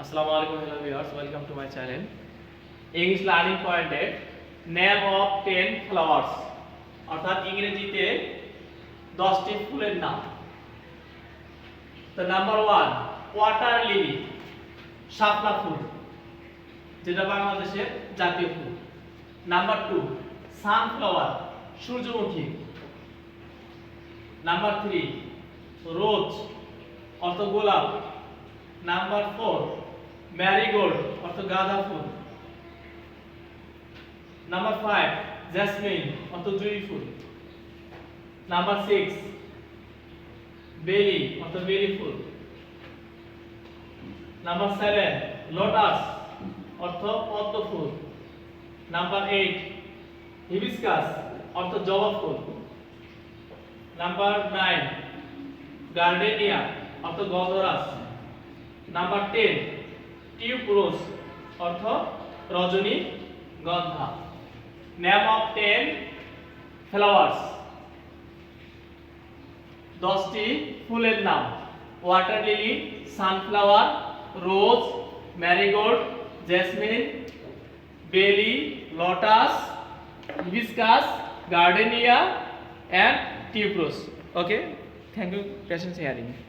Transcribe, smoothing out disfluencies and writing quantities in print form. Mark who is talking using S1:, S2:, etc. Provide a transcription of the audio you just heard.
S1: Assalamu alaikum, hello viewers, welcome to my channel. English learning pointed name of 10 flowers অর্থাৎ ইংরেজিতে 10টি ফুলের নাম। তো নাম্বার 1 ওয়াটার লিলি, শাপলা ফুল, যেটা বাংলাদেশের জাতীয় ফুল। নাম্বার 2 সানফ্লাওয়ার, সূর্যমুখী। নাম্বার 3 রোজ অর্থ গোলাপ। নাম্বার 4 ম্যারিগোল্ড অর্থ গাঁদা ফুল। নাম্বার 5 জেসমিন অর্থ জুঁই ফুল। নাম্বার 6 বেলি অর্থ বেলি ফুল। নাম্বার 7 লোটাস অর্থ পদ্ম ফুল। নাম্বার 8 হিবিস্কাস অর্থ জবা ফুল। নাম্বার 9 গার্ডেনিয়া অর্থ গন্ধরাজ। নাম্বার 10 টিউবরোজ অর্থ রজনীগন্ধা। নেম অফ 10 ফ্লাওয়ার্স, 10টি ফুলের নাম। ওয়াটার লিলি, সানফ্লাওয়ার, রোজ, ম্যারিগোল্ড, জেসমিন, বেলি, lotus, hibiscus, gardenia and tuberose. Okay, thank you patience hearing.